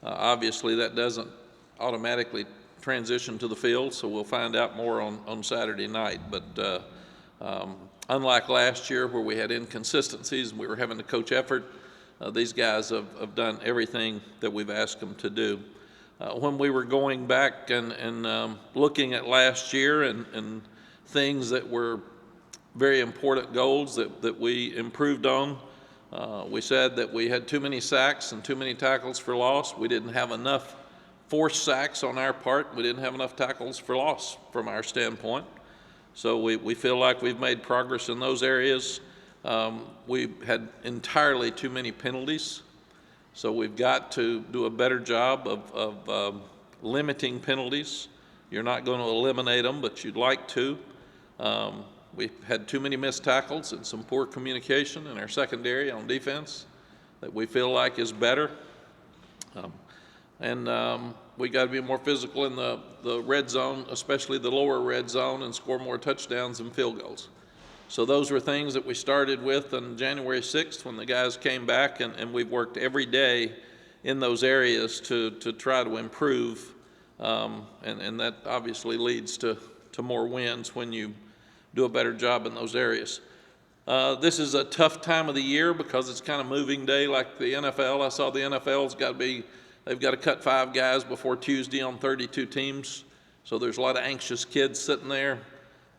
Obviously, that doesn't automatically transition to the field, so we'll find out more on Saturday night. But unlike last year where we had inconsistencies and we were having to coach effort, these guys have done everything that we've asked them to do. When we were going back and looking at last year and things that were very important goals that we improved on, we said that we had too many sacks and too many tackles for loss. We didn't have enough forced sacks on our part. We didn't have enough tackles for loss from our standpoint. So we feel like we've made progress in those areas. We had entirely too many penalties. So we've got to do a better job of limiting penalties. You're not going to eliminate them, but you'd like to. We had too many missed tackles and some poor communication in our secondary on defense that we feel like is better. We got to be more physical in the red zone, especially the lower red zone, and score more touchdowns and field goals. So those were things that we started with on January 6th when the guys came back, and we've worked every day in those areas to try to improve, and that obviously leads to more wins when you do a better job in those areas. This is a tough time of the year because it's kind of moving day like the NFL. I saw the NFL's they've got to cut 5 guys before Tuesday on 32 teams. So there's a lot of anxious kids sitting there.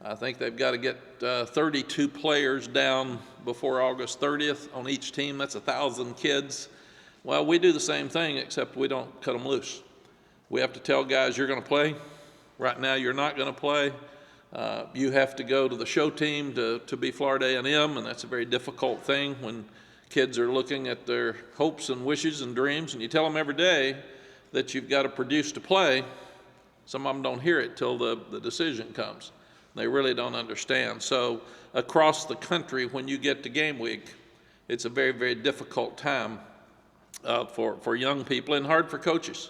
I think they've got to get 32 players down before August 30th on each team. That's 1,000 kids. Well, we do the same thing, except we don't cut them loose. We have to tell guys, you're going to play. Right now, you're not going to play. You have to go to the show team to be Florida A&M, and that's a very difficult thing when kids are looking at their hopes and wishes and dreams, and you tell them every day that you've got to produce to play. Some of them don't hear it till the decision comes. They really don't understand. So across the country, when you get to game week, it's a very, very difficult time for young people and hard for coaches.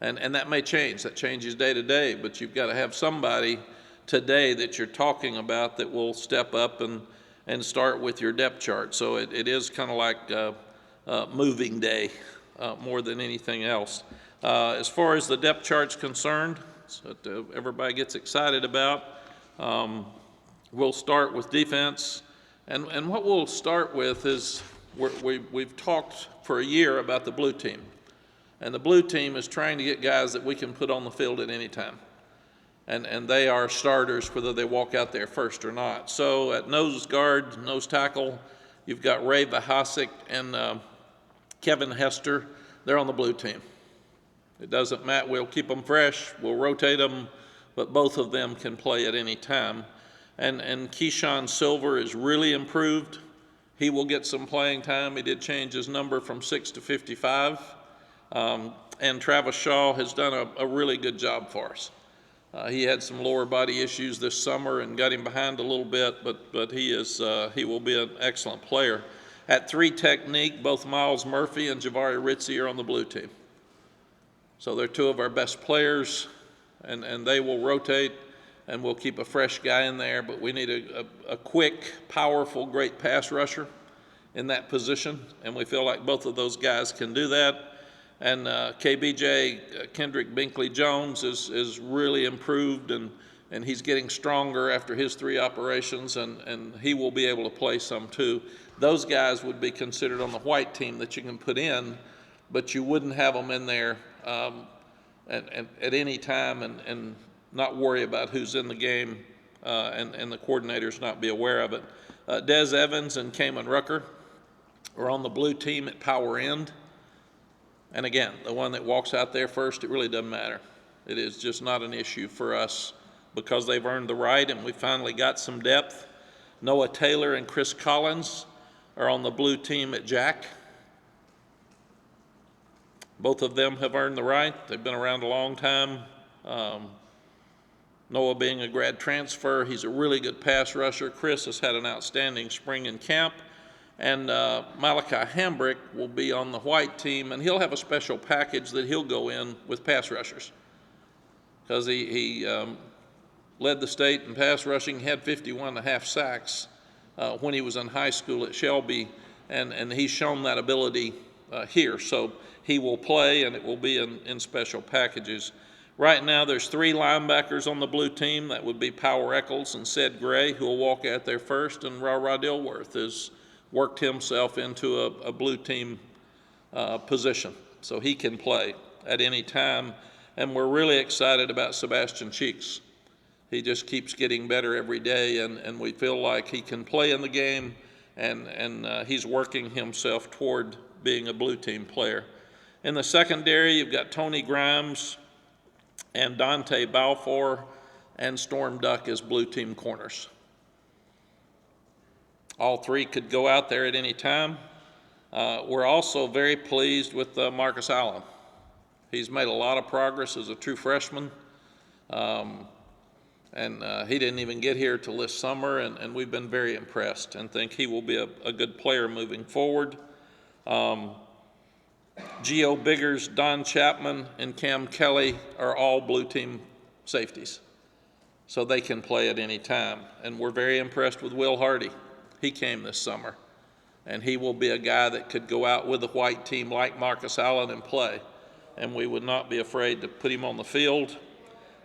And that may change. That changes day to day, but you've got to have somebody today that you're talking about that will step up and start with your depth chart. So it is kind of like moving day more than anything else. As far as the depth chart's concerned, so that everybody gets excited about, we'll start with defense. And what we'll start with is we've talked for a year about the blue team. And the blue team is trying to get guys that we can put on the field at any time. And they are starters whether they walk out there first or not. So at nose guard, nose tackle, you've got Ray Vahasik and Kevin Hester. They're on the blue team. It doesn't matter. We'll keep them fresh. We'll rotate them. But both of them can play at any time. And Keyshawn Silver is really improved. He will get some playing time. He did change his number from 6 to 55. And Travis Shaw has done a really good job for us. He had some lower body issues this summer and got him behind a little bit, but he will be an excellent player. At 3 technique, both Miles Murphy and Javari Ritzie are on the blue team. So they're 2 of our best players, and they will rotate, and we'll keep a fresh guy in there, but we need a quick, powerful, great pass rusher in that position, and we feel like both of those guys can do that. And KBJ, Kendrick Binkley-Jones, is really improved, and he's getting stronger after his 3 operations, and he will be able to play some too. Those guys would be considered on the white team that you can put in, but you wouldn't have them in there at any time and not worry about who's in the game and the coordinators not be aware of it. Des Evans and Kamen Rucker are on the blue team at power end. And again, the one that walks out there first, it really doesn't matter. It is just not an issue for us because they've earned the right, and we finally got some depth. Noah Taylor and Chris Collins are on the blue team at Jack. Both of them have earned the right. They've been around a long time. Noah being a grad transfer, he's a really good pass rusher. Chris has had an outstanding spring in camp. And Malachi Hambrick will be on the white team, and he'll have a special package that he'll go in with pass rushers because he led the state in pass rushing. He had 51.5 sacks when he was in high school at Shelby, and he's shown that ability here. So he will play, and it will be in special packages. Right now, there's 3 linebackers on the blue team. That would be Power Eccles and Ced Gray, who will walk out there first, and Ra Dilworth has worked himself into a blue team position, so he can play at any time. And we're really excited about Sebastian Cheeks. He just keeps getting better every day, and we feel like he can play in the game, and he's working himself toward being a blue team player. In the secondary, you've got Tony Grimes and Dante Balfour and Storm Duck as blue team corners. All 3 could go out there at any time. We're also very pleased with Marcus Allen. He's made a lot of progress as a true freshman. And he didn't even get here till this summer, and we've been very impressed and think he will be a good player moving forward. Geo Biggers, Don Chapman, and Cam Kelly are all blue team safeties, so they can play at any time. And we're very impressed with Will Hardy. He came this summer, and he will be a guy that could go out with the white team like Marcus Allen and play, and we would not be afraid to put him on the field.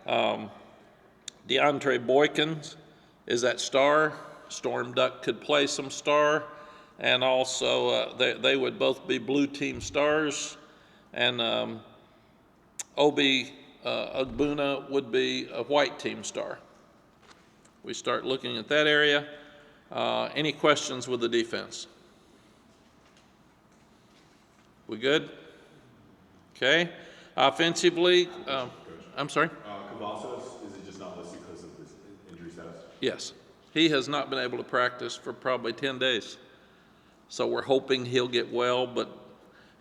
DeAndre Boykins is that star. Storm Duck could play some star, and also they would both be blue team stars, and Obi Agbuna would be a white team star. We start looking at that area. Any questions with the defense? We good? Okay. Offensively, I'm sorry? Cavazos, is it just not listed because of his injury status? Yes. He has not been able to practice for probably 10 days. So we're hoping he'll get well, but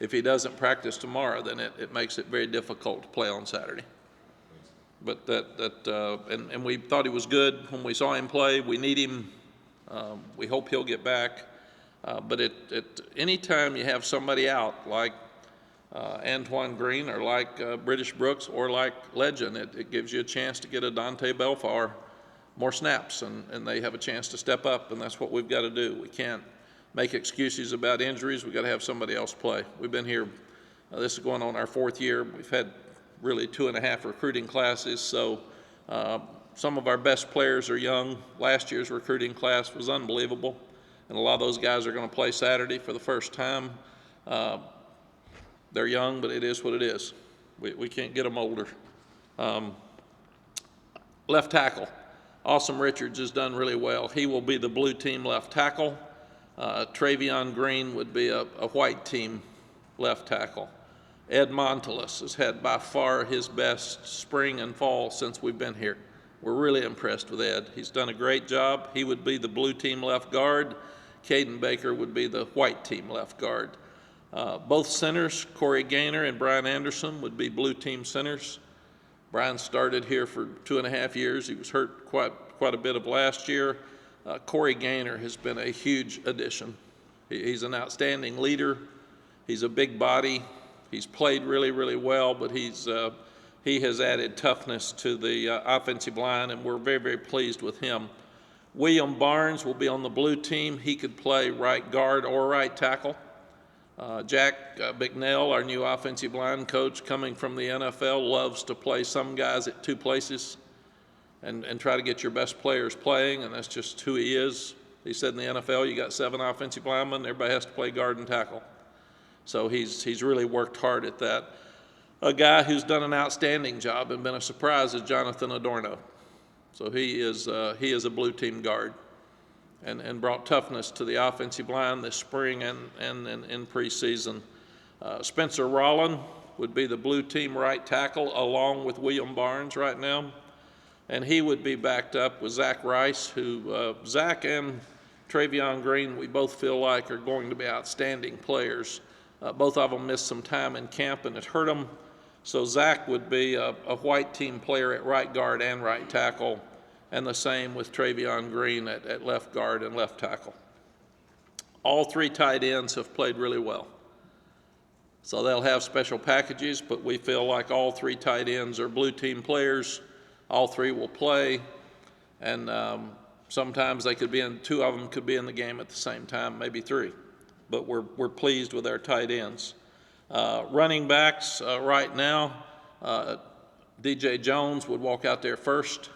if he doesn't practice tomorrow, then it makes it very difficult to play on Saturday. But and we thought he was good when we saw him play. We need him. We hope he'll get back. But any time you have somebody out like Antoine Green or like British Brooks or like Legend, it gives you a chance to get a Dante Belfour more snaps, and they have a chance to step up, and that's what we've got to do. We can't make excuses about injuries. We've got to have somebody else play. We've been here, this is going on our 4th year. We've had really 2.5 recruiting classes, so some of our best players are young. Last year's recruiting class was unbelievable, and a lot of those guys are going to play Saturday for the first time. They're young, but it is what it is. We can't get them older. Left tackle. Awesome Richards has done really well. He will be the blue team left tackle. Travion Green would be a white team left tackle. Ed Montelis has had by far his best spring and fall since we've been here. We're really impressed with Ed. He's done a great job. He would be the blue team left guard. Caden Baker would be the white team left guard. Both centers, Corey Gaynor and Brian Anderson, would be blue team centers. Brian started here for 2.5 years. He was hurt quite a bit of last year. Corey Gaynor has been a huge addition. He's an outstanding leader. He's a big body. He's played really, really well, but he has added toughness to the offensive line, and we're very, very pleased with him. William Barnes will be on the blue team. He could play right guard or right tackle. Jack Bicknell, our new offensive line coach coming from the NFL, loves to play some guys at 2 places and try to get your best players playing, and that's just who he is. He said in the NFL, you got 7 offensive linemen, everybody has to play guard and tackle. So he's really worked hard at that. A guy who's done an outstanding job and been a surprise is Jonathan Adorno. So he is a blue team guard and brought toughness to the offensive line this spring and in preseason. Spencer Rolland would be the blue team right tackle along with William Barnes right now. And he would be backed up with Zach Rice, who Zach and Travion Green, we both feel like are going to be outstanding players. Both of them missed some time in camp and it hurt them. So Zach would be a white team player at right guard and right tackle, and the same with Travion Green at left guard and left tackle. All 3 tight ends have played really well. So they'll have special packages, but we feel like all 3 tight ends are blue team players. All 3 will play, and sometimes they could be 2 of them could be in the game at the same time, maybe 3. but we're pleased with our tight ends. Running backs, right now, DJ Jones would walk out there first.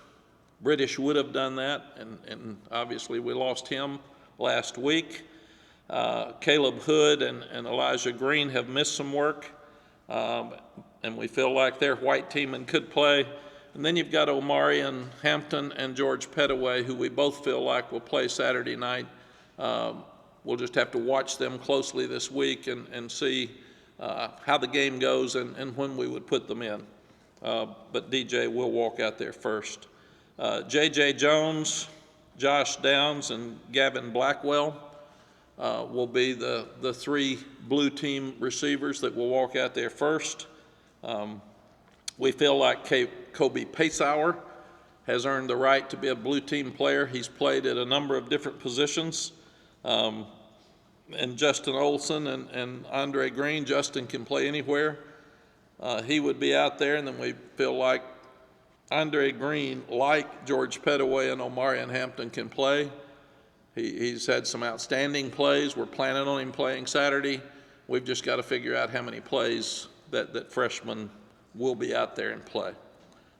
British would have done that, and obviously we lost him last week. Caleb Hood and Elijah Green have missed some work, and we feel like they're white team and could play. And then you've got Omarion Hampton and George Pettaway, who we both feel like will play Saturday night. We'll just have to watch them closely this week and see how the game goes and when we would put them in. But DJ will walk out there first. J.J. Jones, Josh Downs, and Gavin Blackwell will be the three blue team receivers that will walk out there first. We feel like Kobe Pacehour has earned the right to be a blue team player. He's played at a number of different positions. And Justin Olson and Andre Green, Justin can play anywhere. He would be out there, and then we feel like Andre Green, like George Pettaway and Omarion Hampton, can play. He's had some outstanding plays. We're planning on him playing Saturday. We've just got to figure out how many plays that freshmen will be out there and play.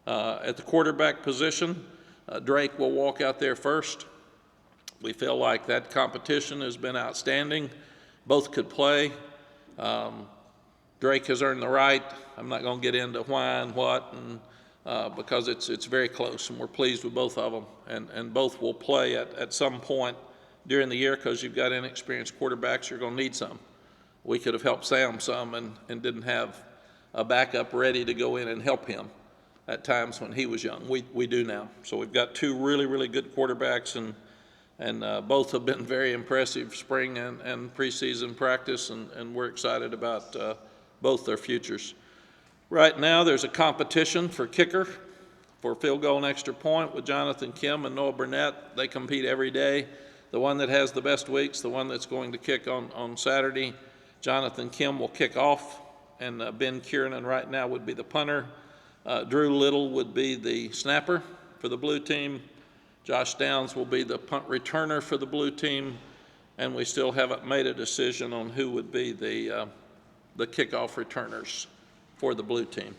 At the quarterback position, Drake will walk out there first. We feel like that competition has been outstanding. Both could play. Drake has earned the right. I'm not going to get into why and what, and because it's very close, and we're pleased with both of them. And both will play at some point during the year, because you've got inexperienced quarterbacks, you're going to need some. We could have helped Sam some and didn't have a backup ready to go in and help him at times when he was young. We do now. So we've got two really, really good quarterbacks, and both have been very impressive spring and preseason practice, and we're excited about both their futures. Right now, there's a competition for kicker, for field goal and extra point with Jonathan Kim and Noah Burnett. They compete every day. The one that has the best weeks, the one that's going to kick on Saturday, Jonathan Kim will kick off, and Ben Kiernan right now would be the punter. Drew Little would be the snapper for the blue team. Josh Downs will be the punt returner for the blue team, and we still haven't made a decision on who would be the kickoff returners for the blue team.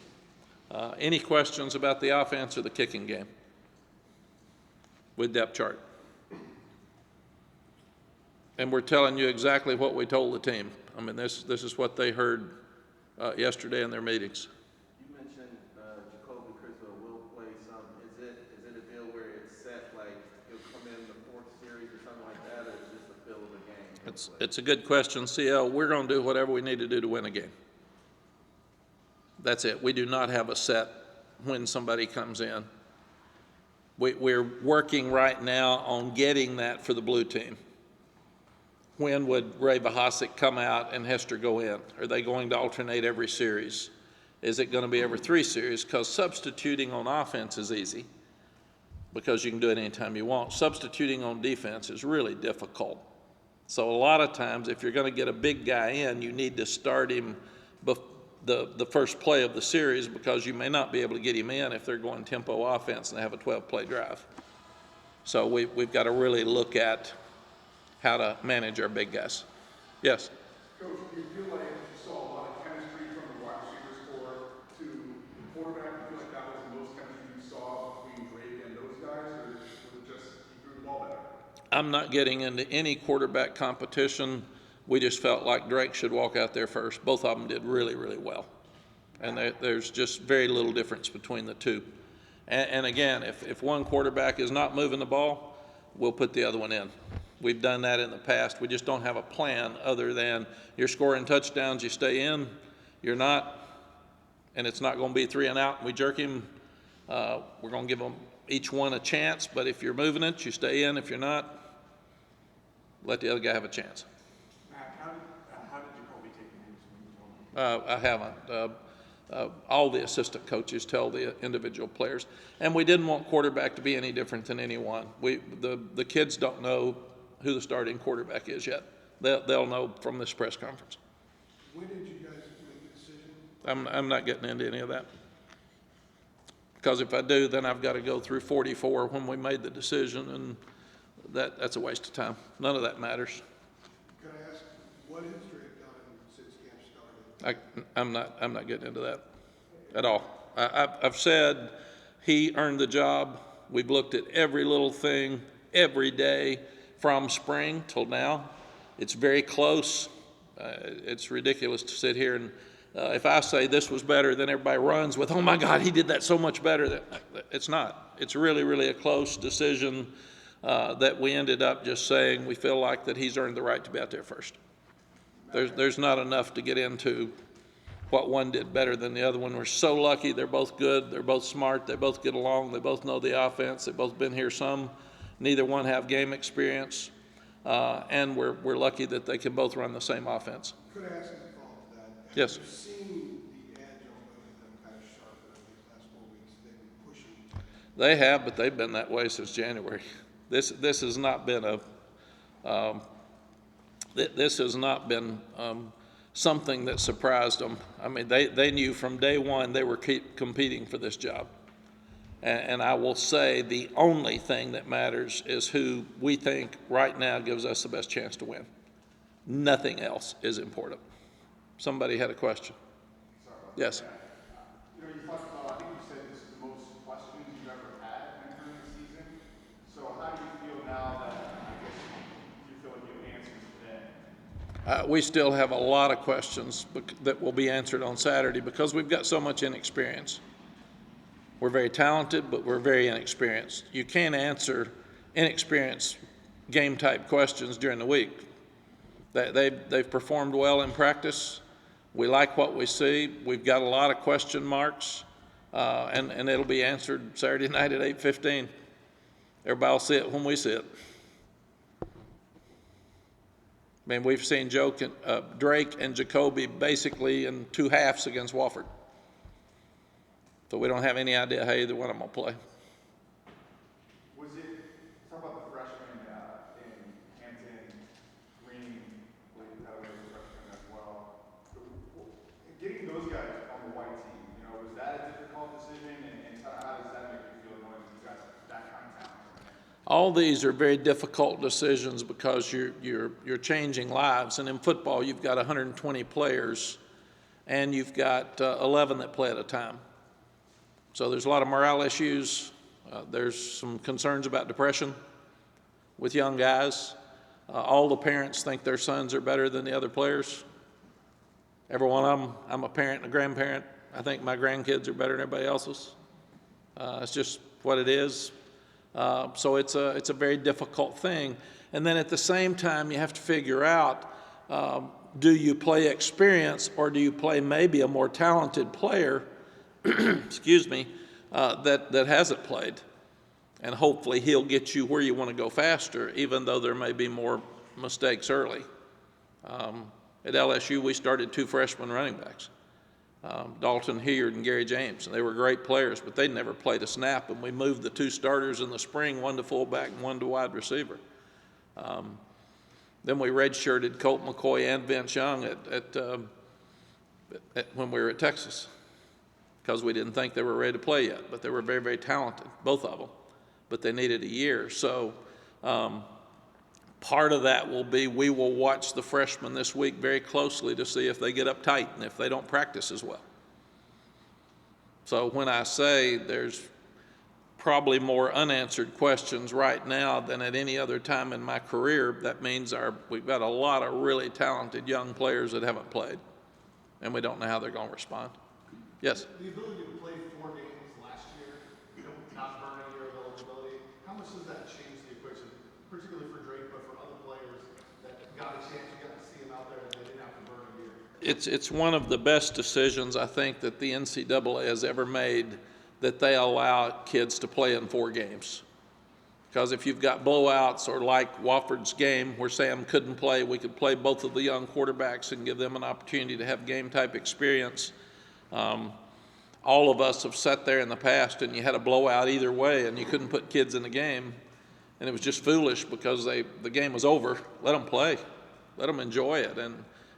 Any questions about the offense or the kicking game with depth chart? And we're telling you exactly what we told the team. I mean, this is what they heard yesterday in their meetings. You mentioned Jacoby Criswell will play some. Is it a deal where it's set, like he'll come in the fourth series or something like that, or is it just the feel of the game? It's a good question, CL. We're going to do whatever we need to do to win a game. That's it. We do not have a set when somebody comes in. We're working right now on getting that for the blue team. When would Ray Vahasic come out and Hester go in? Are they going to alternate every series? Is it going to be every 3 series? Because substituting on offense is easy, because you can do it anytime you want. Substituting on defense is really difficult. So a lot of times, if you're going to get a big guy in, you need to start him the first play of the series, because you may not be able to get him in if they're going tempo offense and they have a 12-play drive. So we've got to really look at how to manage our big guys. Yes? Coach, do you feel like you saw a lot of chemistry from the wide receivers core to the quarterback? Do you feel like that was the most chemistry you saw between Drake and those guys, or was it just he threw the ball better? I'm not getting into any quarterback competition. We just felt like Drake should walk out there first. Both of them did really, really well. And there's just very little difference between the two. And again, if one quarterback is not moving the ball, we'll put the other one in. We've done that in the past. We just don't have a plan other than you're scoring touchdowns, you stay in, you're not, and it's not going to be 3 and out and we jerk him. We're going to give them each one a chance, but if you're moving it, you stay in. If you're not, let the other guy have a chance. Matt, how did Jacoby take the news? I haven't. All the assistant coaches tell the individual players. And we didn't want quarterback to be any different than anyone. The kids don't know who the starting quarterback is yet. They'll know from this press conference. When did you guys make the decision? I'm not getting into any of that. Because if I do, then I've got to go through 44 when we made the decision, and that's a waste of time. None of that matters. Can I ask, What has Drake done since camp started? I'm not getting into that at all. I've said he earned the job. We've looked at every little thing every day from spring till now. It's very close. It's ridiculous to sit here and if I say this was better, then everybody runs with, oh my God, he did that so much better. It's not. It's really, really a close decision that we ended up just saying we feel like that he's earned the right to be out there first. There's not enough to get into what one did better than the other one. We're so lucky. They're both good. They're both smart. They both get along. They both know the offense. They've both been here some. Neither one have game experience. And we're lucky that they can both run the same offense. Could I ask you a follow-up to that? Yes. Have you seen the edge on both of them kind of sharpen over these last 4 weeks? They've been pushing. They have, but they've been that way since January. This has not been something that surprised them. I mean, they knew from day one they were competing for this job. And I will say the only thing that matters is who we think right now gives us the best chance to win. Nothing else is important. Somebody had a question. Yes. You know, you talked about, I think you said this is the most questions you've ever had entering the season. So how do you feel now that, I guess, you feel like you answered today? We still have a lot of questions that will be answered on Saturday because we've got so much inexperience. We're very talented, but we're very inexperienced. You can't answer inexperienced game-type questions during the week. They've performed well in practice. We like what we see. We've got a lot of question marks, and it'll be answered Saturday night at 8:15. Everybody will see it when we see it. I mean, we've seen Drake and Jacoby basically in two halves against Wofford. So we don't have any idea how either one of them will play. Was it, talk about the freshmen in Hampton, Green, that was a freshman as well. Getting those guys on the white team, you know, was that a difficult decision? And kind of how does that make you feel knowing you guys that kind of talent? All these are very difficult decisions because you're changing lives. And in football, you've got 120 players, and you've got 11 that play at a time. So there's a lot of morale issues. There's some concerns about depression with young guys. All the parents think their sons are better than the other players. Every one of them. I'm a parent and a grandparent. I think my grandkids are better than everybody else's. It's just what it is. So it's a very difficult thing. And then at the same time, you have to figure out, do you play experience or do you play maybe a more talented player excuse me, that hasn't played. And hopefully he'll get you where you want to go faster, even though there may be more mistakes early. At LSU, we started 2 freshman running backs, Dalton Hilliard and Gary James. And they were great players, but they never played a snap. And we moved the 2 starters in the spring, 1 to fullback and 1 to wide receiver. Then we redshirted Colt McCoy and Vince Young when we were at Texas, because we didn't think they were ready to play yet. But they were very, very talented, both of them. But they needed a year. So part of that will be we will watch the freshmen this week very closely to see if they get uptight and if they don't practice as well. So when I say there's probably more unanswered questions right now than at any other time in my career, that means we've got a lot of really talented young players that haven't played, and we don't know how they're going to respond. Yes? The ability to play 4 games last year, you know, not burning your eligibility, how much does that change the equation, particularly for Drake, but for other players that got a chance, you got to see him out there and they didn't have to burn a year? It's one of the best decisions I think that the NCAA has ever made, that they allow kids to play in 4 games. Because if you've got blowouts or like Wofford's game where Sam couldn't play, we could play both of the young quarterbacks and give them an opportunity to have game-type experience. All of us have sat there in the past and you had a blowout either way and you couldn't put kids in the game, and it was just foolish because the game was over. Let them play. Let them enjoy it.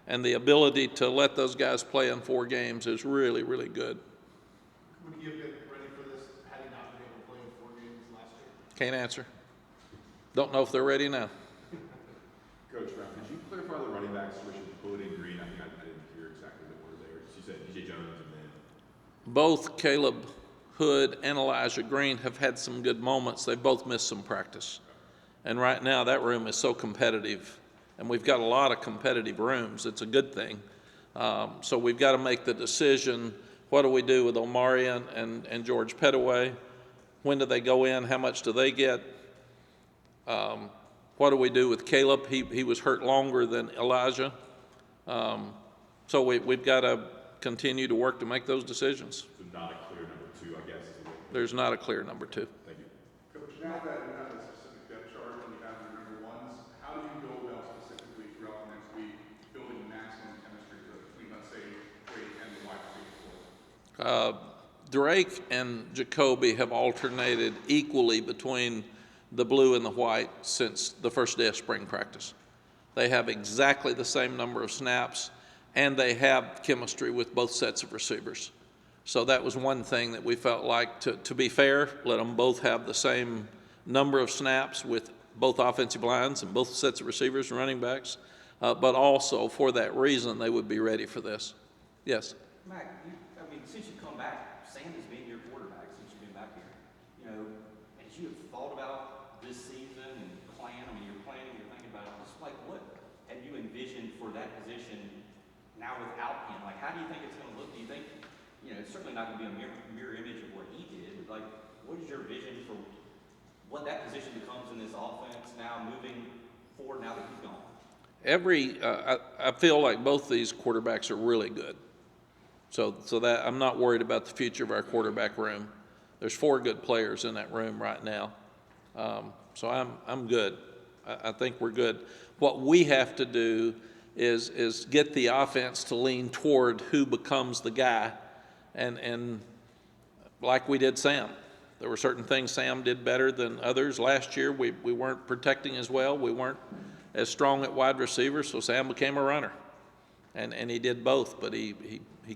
And the ability to let those guys play in 4 games is really, really good. Would you have been ready for this had he not been able to play in 4 games last year? Can't answer. Don't know if they're ready now. Coach Brown, could you clarify the running back situation both Caleb Hood and Elijah Green have had some good moments. They've both missed some practice. And right now that room is so competitive, and we've got a lot of competitive rooms. It's a good thing. So we've got to make the decision, what do we do with Omari and George Pettaway? When do they go in? How much do they get? What do we do with Caleb? He was hurt longer than Elijah. So we've got to continue to work to make those decisions. So not a clear number two, I guess. There's not a clear number two. Thank you. Coach, now that you have a specific depth chart and you have your number ones, how do you go about specifically throughout the next week building maximum chemistry between, let's say, Drake and the wide receiver? Drake and Jacoby have alternated equally between the blue and the white since the first day of spring practice. They have exactly the same number of snaps, and they have chemistry with both sets of receivers. So that was one thing that we felt like, to be fair, let them both have the same number of snaps with both offensive lines and both sets of receivers and running backs, but also for that reason they would be ready for this. Yes? Mack, since you've come back, Sam has been your quarterback since you've been back here. As you have thought about this season and you're planning, you're thinking about it, just like what have you envisioned for that position now without him? Like, how do you think it's going to look? Do you think, it's certainly not going to be a mirror image of what he did, but like, what is your vision for what that position becomes in this offense now moving forward now that he's gone? I feel like both these quarterbacks are really good. So that I'm not worried about the future of our quarterback room. There's 4 good players in that room right now. So I'm good. I think we're good. What we have to do is get the offense to lean toward who becomes the guy, and like we did Sam. There were certain things Sam did better than others. Last year we weren't protecting as well. We weren't as strong at wide receiver, so Sam became a runner. And he did both, but he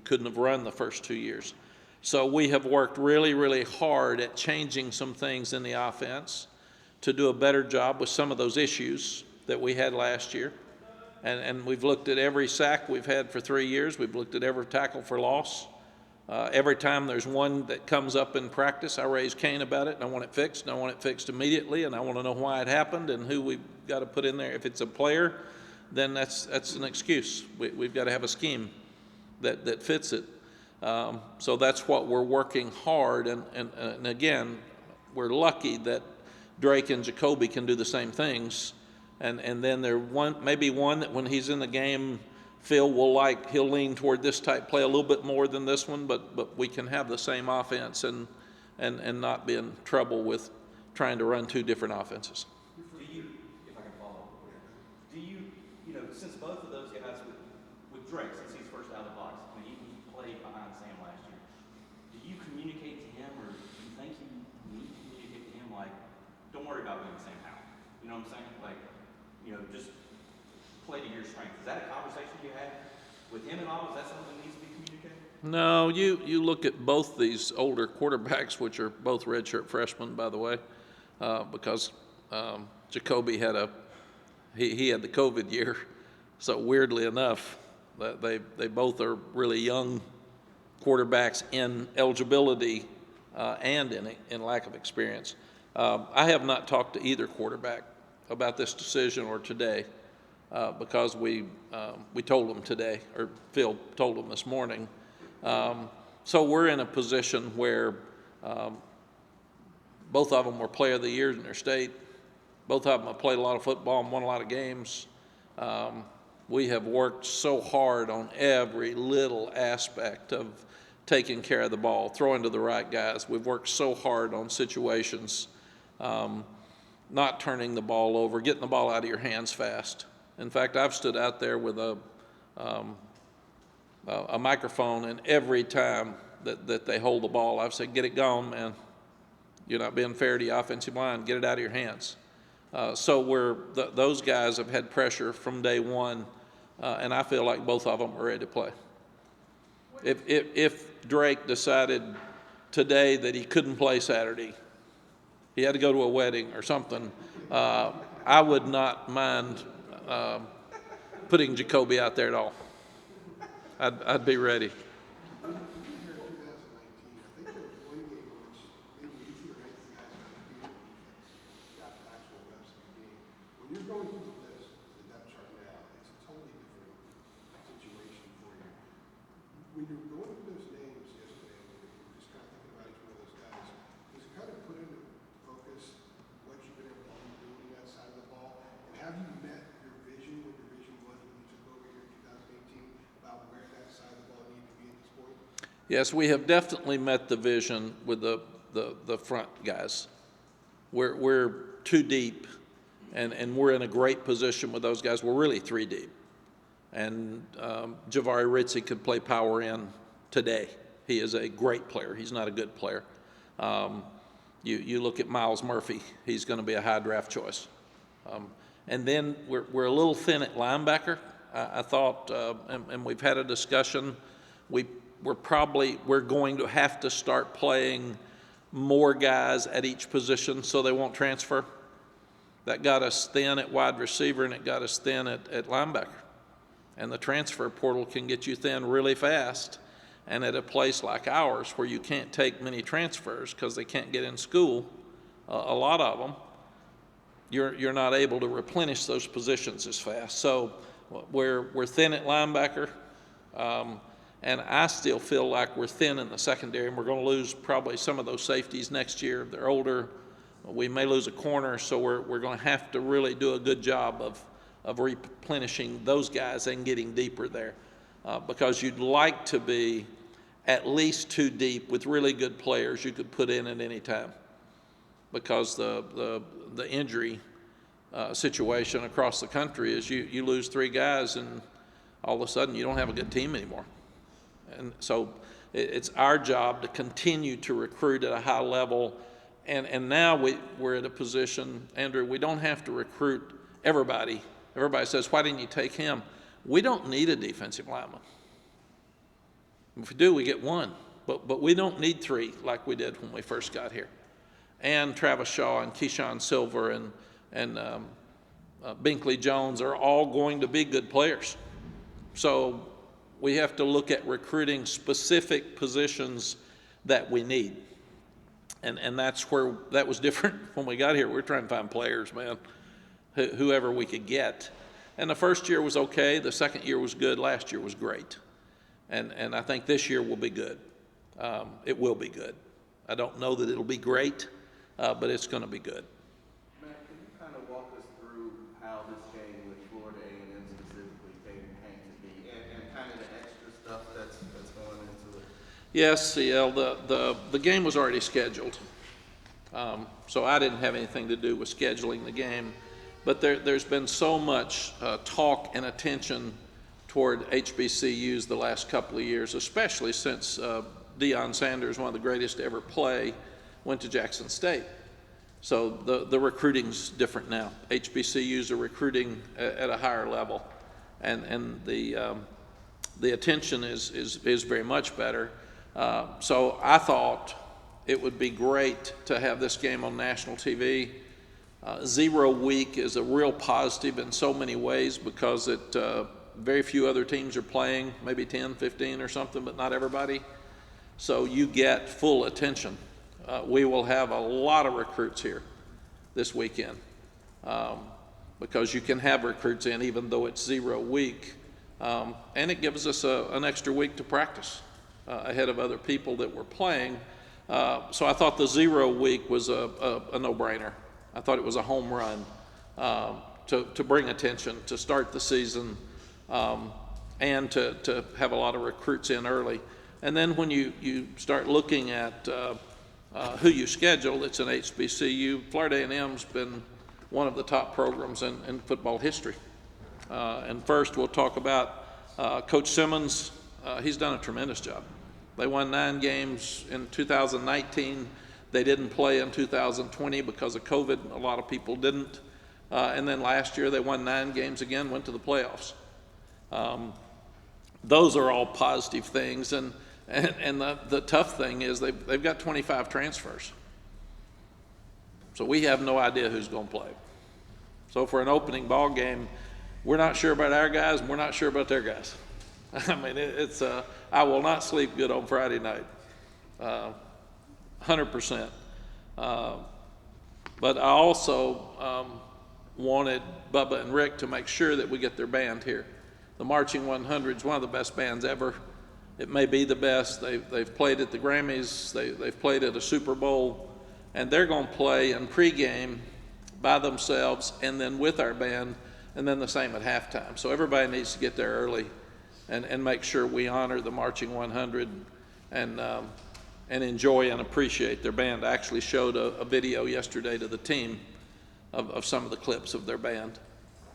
couldn't have run the first 2 years. So we have worked really, really hard at changing some things in the offense to do a better job with some of those issues that we had last year. And we've looked at every sack we've had for 3 years. We've looked at every tackle for loss. Every time there's one that comes up in practice, I raise Cain about it, and I want it fixed, and I want it fixed immediately, and I want to know why it happened and who we've got to put in there. If it's a player, then that's an excuse. We've got to have a scheme that fits it. So that's what we're working hard, and again, we're lucky that Drake and Jacoby can do the same things, and then maybe one that when he's in the game, Phil he'll lean toward this type play a little bit more than this one, but we can have the same offense and not be in trouble with trying to run 2 different offenses. Do you, if I can follow up, do you, since both of those guys, with Drake, since he's first out of the box, he played behind Sam last year, do you communicate to him, or do you think you need to communicate to him, like, don't worry about being the same house? You know what I'm saying? Like, just play to your strength. Is that a conversation you had with him and all? Is that something that needs to be communicated? No, you look at both these older quarterbacks, which are both redshirt freshmen, by the way, because Jacoby had he had the COVID year. So weirdly enough, they both are really young quarterbacks in eligibility and in lack of experience. I have not talked to either quarterback about this decision or today. Because we told them today, or Phil told them this morning. So we're in a position where both of them were player of the year in their state. Both of them have played a lot of football and won a lot of games. We have worked so hard on every little aspect of taking care of the ball, throwing to the right guys. We've worked so hard on situations, not turning the ball over, getting the ball out of your hands fast. In fact, I've stood out there with a microphone, and every time that they hold the ball, I've said, get it gone, man. You're not being fair to your offensive line. Get it out of your hands. So those guys have had pressure from day one, and I feel like both of them are ready to play. If Drake decided today that he couldn't play Saturday, he had to go to a wedding or something, I would not mind putting Jacoby out there at all. I'd be ready. Here in 2019, Yes, we have definitely met the vision with the front guys. We're too deep, and we're in a great position with those guys. We're really three deep. And Javari Ritzie could play power in today. He is a great player. He's not a good player. You look at Miles Murphy. He's going to be a high draft choice. And then we're a little thin at linebacker. I thought, and we've had a discussion, we're going to have to start playing more guys at each position so they won't transfer. That got us thin at wide receiver, and it got us thin at linebacker. And the transfer portal can get you thin really fast. And at a place like ours where you can't take many transfers because they can't get in school, a lot of them, you're not able to replenish those positions as fast. So we're thin at linebacker, and I still feel like we're thin in the secondary, and we're going to lose probably some of those safeties next year. They're older. We may lose a corner, so we're going to have to really do a good job of replenishing those guys and getting deeper there, because you'd like to be at least too deep with really good players you could put in at any time, because the injury situation across the country is you lose three guys and all of a sudden you don't have a good team anymore. And so it's our job to continue to recruit at a high level, and now we're at a position, Andrew, we don't have to recruit everybody. Everybody says, why didn't you take him? We don't need a defensive lineman. If we do, we get one. But we don't need three like we did when we first got here. And Travis Shaw and Keyshawn Silver and Binkley Jones are all going to be good players. So we have to look at recruiting specific positions that we need. And that's where that was different when we got here. We were trying to find players, man, whoever we could get. And the first year was okay. The second year was good. Last year was great. And I think this year will be good. It will be good. I don't know that it'll be great, but it's going to be good. Matt, can you kind of walk us through how this game with Florida A&M specifically came to be, and kind of the extra stuff that's going into it? Yes, CL, the game was already scheduled. So I didn't have anything to do with scheduling the game. But there's been so much talk and attention toward HBCUs the last couple of years, especially since Deion Sanders, one of the greatest to ever play, went to Jackson State. So the recruiting's different now. HBCUs are recruiting at a higher level, and the attention is very much better. So I thought it would be great to have this game on national TV. 0 week is a real positive in so many ways, because very few other teams are playing, maybe 10, 15 or something, but not everybody. So you get full attention. We will have a lot of recruits here this weekend, because you can have recruits in even though it's 0 week. And it gives us an extra week to practice ahead of other people that were playing. So I thought the 0 week was a no-brainer. I thought it was a home run to bring attention, to start the season, and to have a lot of recruits in early. And then when you start looking at who you schedule, it's an HBCU. Florida A&M's been one of the top programs in football history. And first we'll talk about Coach Simmons. He's done a tremendous job. They won 9 games in 2019. They didn't play in 2020 because of COVID. A lot of people didn't. And then last year they won 9 games again, went to the playoffs. Those are all positive things. And the tough thing is they've got 25 transfers. So we have no idea who's going to play. So for an opening ball game, we're not sure about our guys, and we're not sure about their guys. I mean, I will not sleep good on Friday night. 100%. But I also wanted Bubba and Rick to make sure that we get their band here. The Marching 100 is one of the best bands ever. It may be the best. They've played at the Grammys. They've played at a Super Bowl. And they're going to play in pregame by themselves and then with our band, and then the same at halftime. So everybody needs to get there early and make sure we honor the Marching 100. and enjoy and appreciate their band. I actually showed a video yesterday to the team of some of the clips of their band,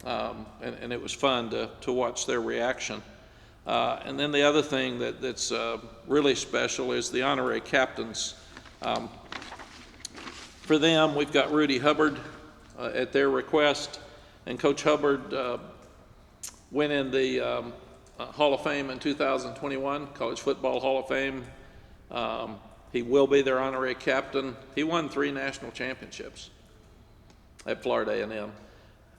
and it was fun to watch their reaction. And then the other thing that's really special is the Honorary Captains. For them, we've got Rudy Hubbard at their request, and Coach Hubbard went in the Hall of Fame in 2021, College Football Hall of Fame. He will be their honorary captain. He won 3 national championships at Florida A&M.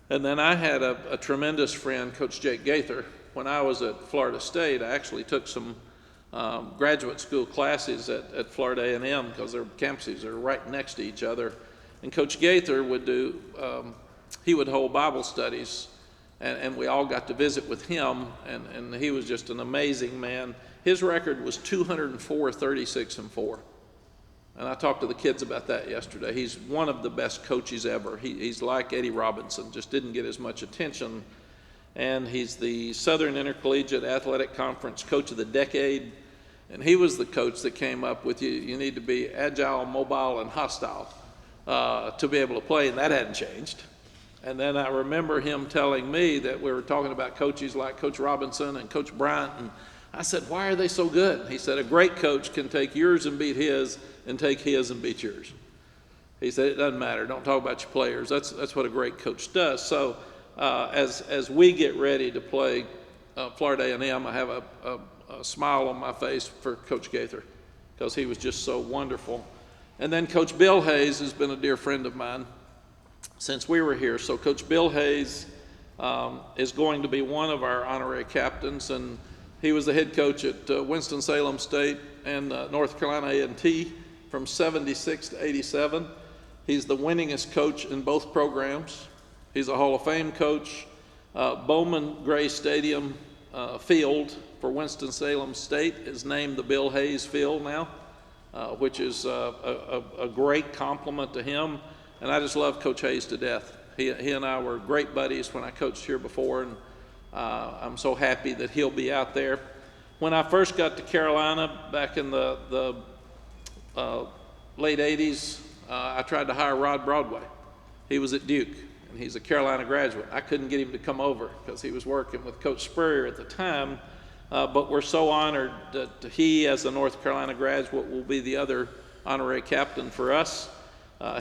And then I had a tremendous friend, Coach Jake Gaither. When I was at Florida State, I actually took some graduate school classes at Florida A&M because their campuses are right next to each other. And Coach Gaither would do, he would hold Bible studies, and we all got to visit with him, and he was just an amazing man. His record was 204, 36, and 4. And I talked to the kids about that yesterday. He's one of the best coaches ever. He's like Eddie Robinson, just didn't get as much attention. And he's the Southern Intercollegiate Athletic Conference Coach of the Decade. And he was the coach that came up with you need to be agile, mobile, and hostile to be able to play, and that hadn't changed. And then I remember him telling me that we were talking about coaches like Coach Robinson and Coach Bryant, and I said, why are they so good? He said, a great coach can take yours and beat his, and take his and beat yours. He said, it doesn't matter. Don't talk about your players. That's what a great coach does. So as we get ready to play Florida A&M, I have a smile on my face for Coach Gaither because he was just so wonderful. And then Coach Bill Hayes has been a dear friend of mine since we were here. So Coach Bill Hayes is going to be one of our honorary captains, and he was the head coach at Winston-Salem State and North Carolina A&T from 76 to 87. He's the winningest coach in both programs. He's a Hall of Fame coach. Bowman Gray Stadium field for Winston-Salem State is named the Bill Hayes Field now, which is a great compliment to him. And I just love Coach Hayes to death. He and I were great buddies when I coached here before, and I'm so happy that he'll be out there. When I first got to Carolina back in the late 80s, I tried to hire Rod Broadway. He was at Duke, and he's a Carolina graduate. I couldn't get him to come over because he was working with Coach Spurrier at the time, but we're so honored that he, as a North Carolina graduate, will be the other honorary captain for us.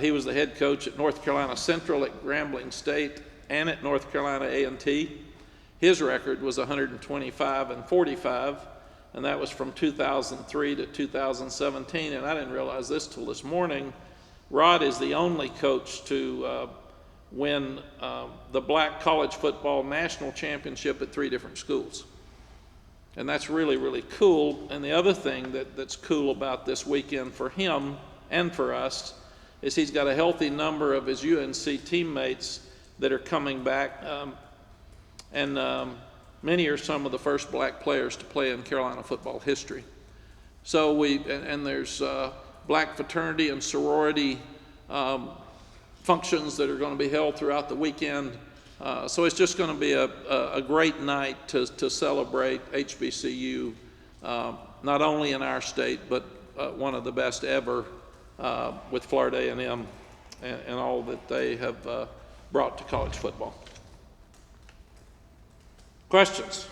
He was the head coach at North Carolina Central, at Grambling State, and at North Carolina A&T. His record was 125 and 45, and that was from 2003 to 2017, and I didn't realize this till this morning. Rod is the only coach to win the Black College Football National Championship at 3 different schools. And that's really, really cool. And the other thing that's cool about this weekend for him and for us is he's got a healthy number of his UNC teammates that are coming back. And many are some of the first black players to play in Carolina football history. So there's black fraternity and sorority functions that are going to be held throughout the weekend. So it's just going to be a great night to celebrate HBCU, not only in our state, but one of the best ever with Florida A&M and all that they have brought to college football. Questions?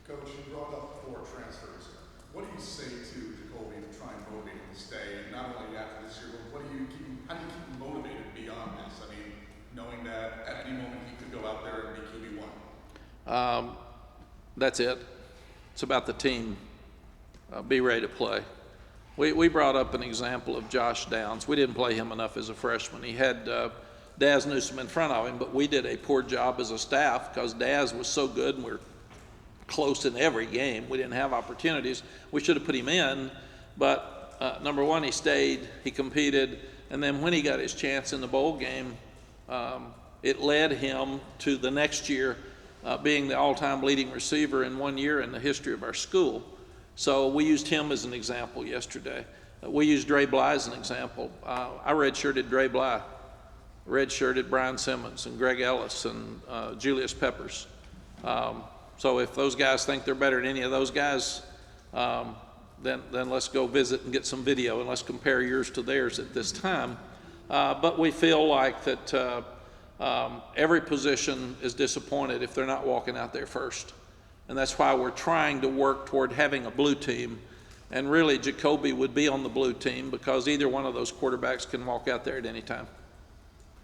Coach, you brought up 4 transfers. What do you say to Jacoby to try and motivate him to stay? And not only after this year, but how do you keep him motivated beyond this? I mean, knowing that at any moment he could go out there and be QB1. That's it. It's about the team. Be ready to play. We brought up an example of Josh Downs. We didn't play him enough as a freshman. He had Daz Newsome in front of him, but we did a poor job as a staff because Daz was so good and we were close in every game. We didn't have opportunities. We should have put him in, but number one, he stayed, he competed, and then when he got his chance in the bowl game, it led him to the next year being the all-time leading receiver in 1 year in the history of our school. So we used him as an example yesterday. We used Dre Bly as an example. I redshirted Dre Bly, redshirted Brian Simmons and Greg Ellis and Julius Peppers. So if those guys think they're better than any of those guys, then let's go visit and get some video and let's compare yours to theirs at this time. But we feel like that every position is disappointed if they're not walking out there first. And that's why we're trying to work toward having a blue team. And really, Jacoby would be on the blue team because either one of those quarterbacks can walk out there at any time.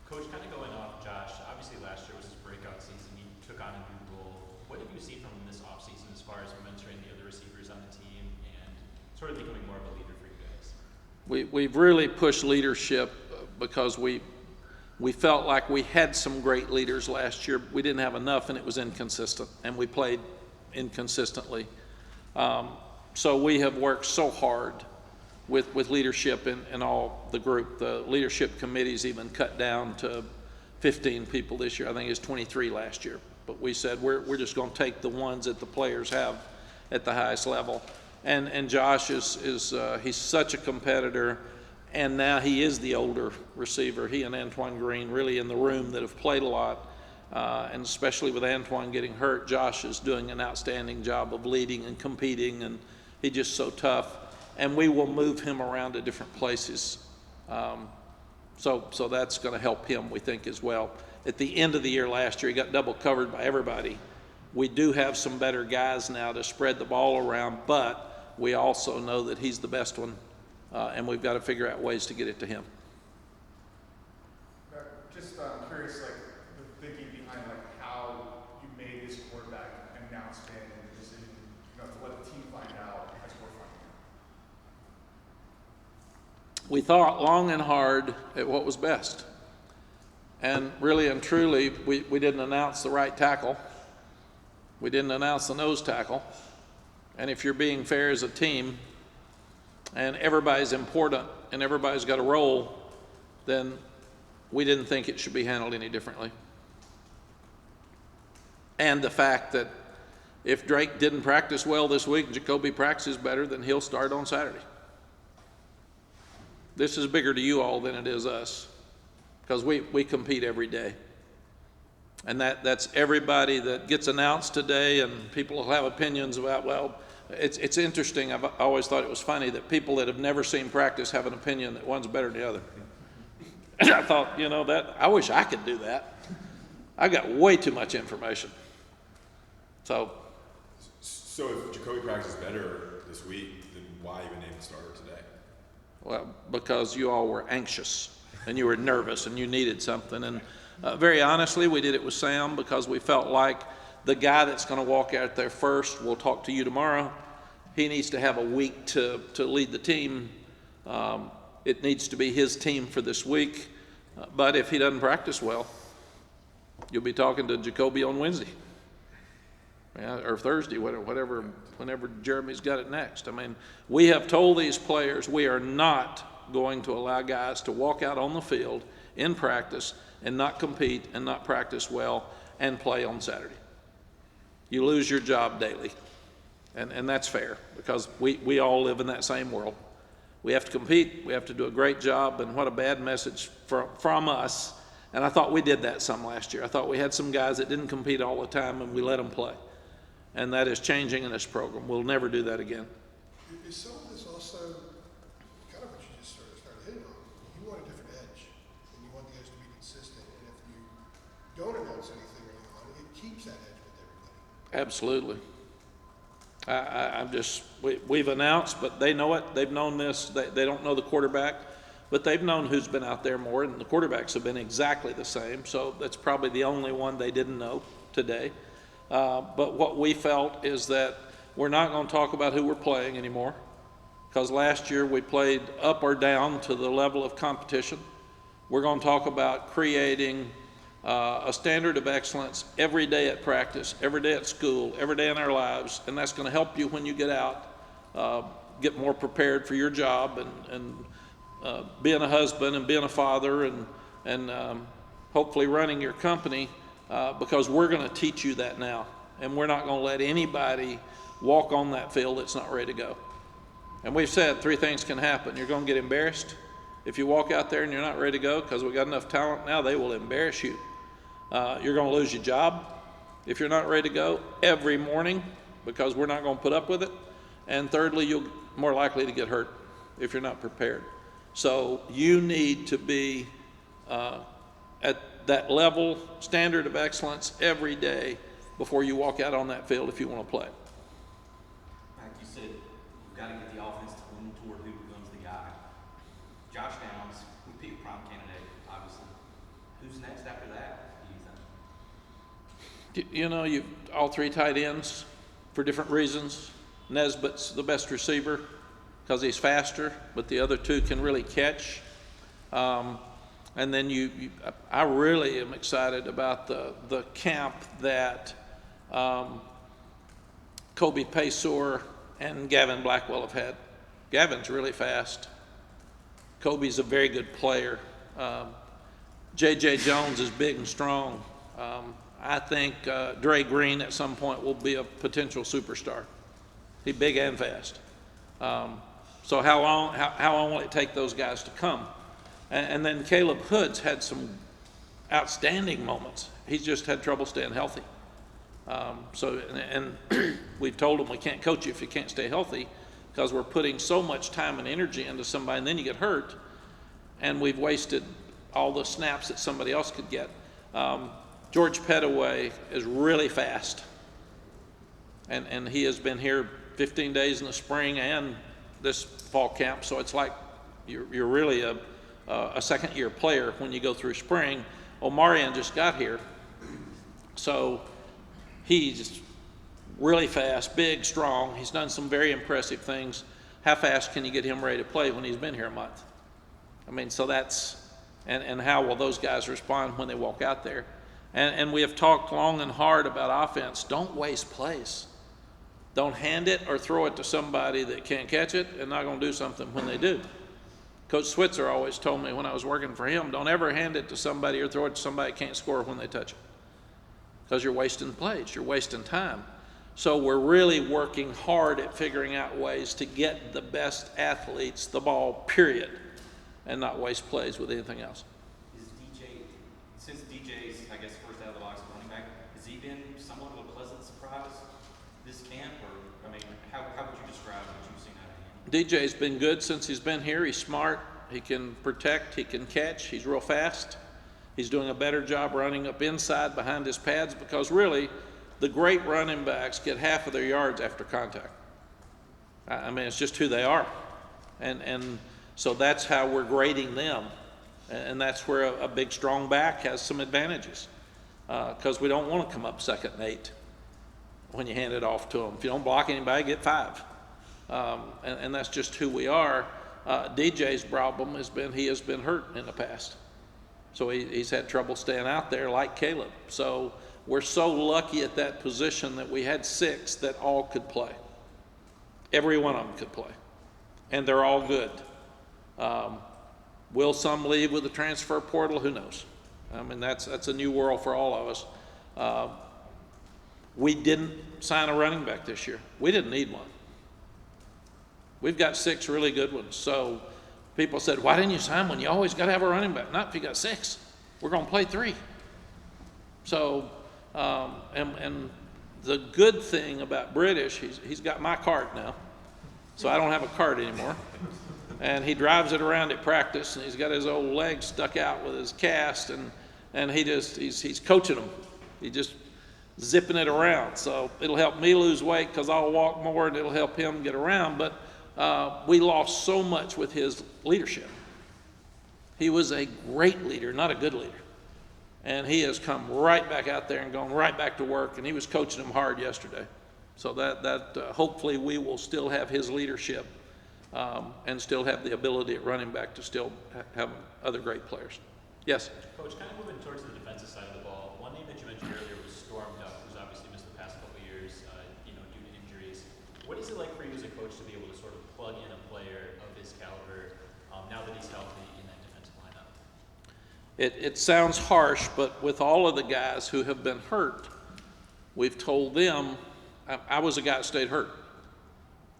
Coach, kind of going off Josh, obviously last year was his breakout season. He took on a new role. What have you seen from him this offseason as far as mentoring the other receivers on the team and sort of becoming more of a leader for you guys? We've really pushed leadership because we felt like we had some great leaders last year. We didn't have enough, and it was inconsistent, and we played inconsistently. So we have worked so hard with leadership in all the group. The leadership committee's even cut down to 15 people this year. I think it was 23 last year. But we said we're just going to take the ones that the players have at the highest level. And Josh is he's such a competitor, and now he is the older receiver. He and Antoine Green really in the room that have played a lot. And especially with Antoine getting hurt, Josh is doing an outstanding job of leading and competing, and he's just so tough. And we will move him around to different places. So that's going to help him, we think, as well. At the end of the year last year, he got double covered by everybody. We do have some better guys now to spread the ball around, but we also know that he's the best one, and we've got to figure out ways to get it to him. Just curious, like, the thinking behind, like, how you made this quarterback announcement and the decision, you know, to let the team find out as we're finding out. We thought long and hard at what was best. And really and truly, we didn't announce the right tackle. We didn't announce the nose tackle. And if you're being fair as a team, and everybody's important, and everybody's got a role, then we didn't think it should be handled any differently. And the fact that if Drake didn't practice well this week, Jacoby practices better, then he'll start on Saturday. This is bigger to you all than it is us, because we compete every day. And that's everybody that gets announced today, and people will have opinions about, well, it's interesting. I've always thought it was funny that people that have never seen practice have an opinion that one's better than the other. And I thought, you know, that I wish I could do that. I got way too much information. So if Jacoby practices better this week, then why even name the starter today? Well, because you all were anxious and you were nervous and you needed something. And very honestly, we did it with Sam because we felt like the guy that's going to walk out there first, we'll talk to you tomorrow, he needs to have a week to lead the team. It needs to be his team for this week. But if he doesn't practice well, you'll be talking to Jacoby on Wednesday. Yeah, or Thursday, whatever, whenever Jeremy's got it next. I mean, we have told these players we are not going to allow guys to walk out on the field in practice and not compete and not practice well and play on Saturday. You lose your job daily, and that's fair because we all live in that same world. We have to compete, we have to do a great job, and what a bad message from us. And I thought we did that some last year. I thought we had some guys that didn't compete all the time and we let them play. And that is changing in this program. We'll never do that again. Is some of this also kind of what you just sort of started hitting on? You want a different edge, and you want the edge to be consistent. And if you don't announce anything early on, it keeps that edge with everybody. Absolutely. We've announced, but they know it. They've known this. They don't know the quarterback, but they've known who's been out there more, and the quarterbacks have been exactly the same. So that's probably the only one they didn't know today. But what we felt is that we're not going to talk about who we're playing anymore, because last year we played up or down to the level of competition. We're going to talk about creating a standard of excellence every day at practice, every day at school, every day in our lives, and that's going to help you when you get out, get more prepared for your job and being a husband and being a father and hopefully running your company. Because we're going to teach you that now, and we're not going to let anybody walk on that field that's not ready to go. And we've said 3 things can happen. You're going to get embarrassed if you walk out there and you're not ready to go, because we got enough talent now, they will embarrass you. You're going to lose your job if you're not ready to go every morning, because we're not going to put up with it. And thirdly, more likely to get hurt if you're not prepared. So you need to be at that level, standard of excellence every day before you walk out on that field if you want to play. Like you said, you've got to get the offense to lean toward who becomes the guy. Josh Downs would be a prime candidate, obviously. Who's next after that, do you think? You know, you all three tight ends for different reasons. Nesbitt's the best receiver because he's faster, but the other two can really catch. And then I really am excited about the camp that Kobe Paysor and Gavin Blackwell have had. Gavin's really fast. Kobe's a very good player. J.J. Jones is big and strong. I think Dre Green at some point will be a potential superstar. He's big and fast. So how long will it take those guys to come? And then Caleb Hood's had some outstanding moments. He's just had trouble staying healthy. And we've told him we can't coach you if you can't stay healthy because we're putting so much time and energy into somebody and then you get hurt and we've wasted all the snaps that somebody else could get. George Pettaway is really fast. And he has been here 15 days in the spring and this fall camp, so it's like you're really a second-year player when you go through spring. Omarion just got here, so he's really fast, big, strong. He's done some very impressive things. How fast can you get him ready to play when he's been here a month? I mean, so that's, and how will those guys respond when they walk out there? And we have talked long and hard about offense. Don't waste plays. Don't hand it or throw it to somebody that can't catch it and not going to do something when they do. Coach Switzer always told me when I was working for him, don't ever hand it to somebody or throw it to somebody that can't score when they touch it. Because you're wasting plays, you're wasting time. So we're really working hard at figuring out ways to get the best athletes the ball, period, and not waste plays with anything else. Is DJ, since DJ's, I guess, first out of the box running back, has he been somewhat of a pleasant surprise this camp? Or, I mean, how would you describe what you've seen out of him? DJ's been good since he's been here. He's smart, he can protect, he can catch, he's real fast. He's doing a better job running up inside behind his pads because really the great running backs get half of their yards after contact. I mean, it's just who they are. And so that's how we're grading them. And that's where a big, strong back has some advantages because we don't want to come up 2nd and 8 when you hand it off to them. If you don't block anybody, get 5. And that's just who we are. DJ's problem has been he has been hurt in the past. So he's had trouble staying out there like Caleb. So we're so lucky at that position that we had 6 that all could play. Every one of them could play. And they're all good. Will some leave with the transfer portal? Who knows? I mean, that's a new world for all of us. We didn't sign a running back this year. We didn't need one. We've got 6 really good ones. So people said, why didn't you sign one? You always got to have a running back. Not if you got 6. We're going to play 3. So, and the good thing about British, he's got my cart now. So I don't have a cart anymore. And he drives it around at practice, and he's got his old legs stuck out with his cast, and he's coaching them. He just zipping it around. So it'll help me lose weight because I'll walk more, and it'll help him get around. But we lost so much with his leadership. He was a great leader, not a good leader. And he has come right back out there and gone right back to work, and he was coaching them hard yesterday. So that hopefully we will still have his leadership and still have the ability at running back to still have other great players. Yes? Coach, kind of moving towards the defensive side of the ball, one name that you mentioned earlier was Storm Duck, who's obviously missed the past couple of years due to injuries. What is it like for you as a coach to be able to sort of plug in a player of his caliber now that he's healthy in that defensive lineup? It sounds harsh, but with all of the guys who have been hurt, we've told them, I was a guy that stayed hurt.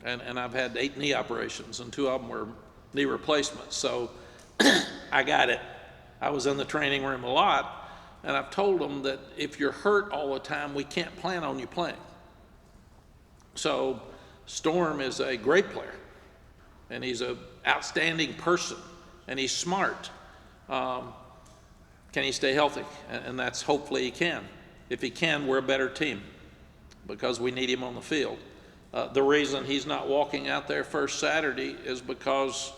And I've had 8 knee operations, and 2 of them were knee replacements. So I got it. I was in the training room a lot, and I've told them that if you're hurt all the time, we can't plan on you playing. So Storm is a great player. and he's an outstanding person, and he's smart. Can he stay healthy? And that's hopefully he can. If he can, we're a better team because we need him on the field. The reason he's not walking out there first Saturday is because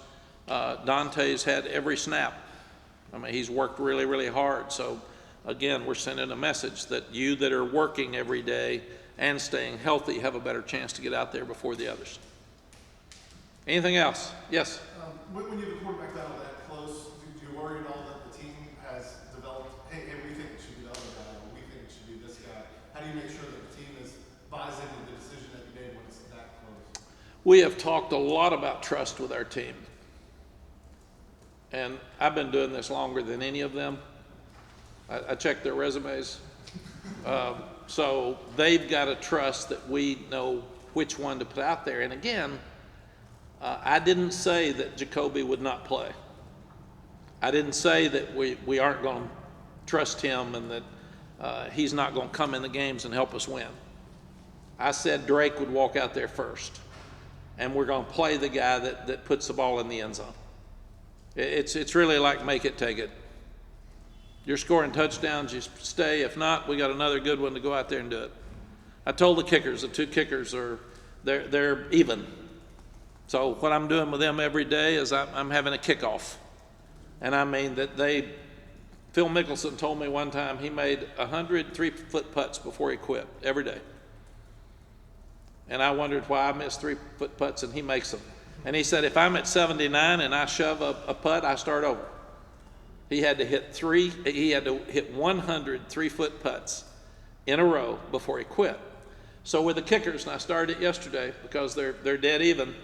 Dante's had every snap. I mean, he's worked really, really hard. So again, we're sending a message that you that are working every day and staying healthy have a better chance to get out there before the others. Anything else? Yes? When you have a quarterback battle that close, do you worry at all that the team has developed, hey, we think it should be the other guy, or we think it should be this guy? How do you make sure that the team buys into the decision that you made when it's that close? We have talked a lot about trust with our team. And I've been doing this longer than any of them. I checked their resumes. So they've got to trust that we know which one to put out there. And again, I didn't say that Jacoby would not play. I didn't say that we aren't going to trust him and that he's not going to come in the games and help us win. I said Drake would walk out there first, and we're going to play the guy that puts the ball in the end zone. It's really like make it, take it. You're scoring touchdowns, you stay. If not, we got another good one to go out there and do it. I told the kickers, the two kickers they're even. So what I'm doing with them every day is I'm having a kickoff. And I mean that Phil Mickelson told me one time he made 100 3-foot putts before he quit every day. And I wondered why I missed 3-foot putts and he makes them. And he said, if I'm at 79 and I shove a putt, I start over. He had to hit 100 3-foot putts in a row before he quit. So with the kickers, and I started it yesterday because they're dead even,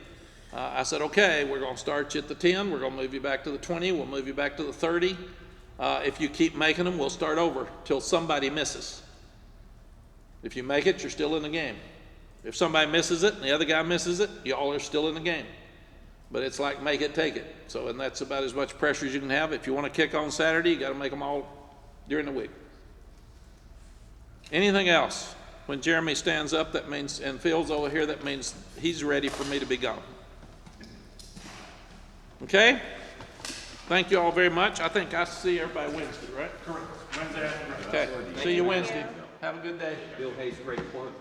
I said, okay, we're going to start you at the 10, we're going to move you back to the 20, we'll move you back to the 30. If you keep making them, we'll start over till somebody misses. If you make it, you're still in the game. If somebody misses it and the other guy misses it, y'all are still in the game. But it's like make it, take it. So, and that's about as much pressure as you can have. If you want to kick on Saturday, you got to make them all during the week. Anything else? When Jeremy stands up, that means, and Phil's over here, that means he's ready for me to be gone. Okay? Thank you all very much. I think I see everybody Wednesday, right? Correct. Wednesday afternoon. Okay. See you Wednesday. Have a good day. Bill Hayes, great quote.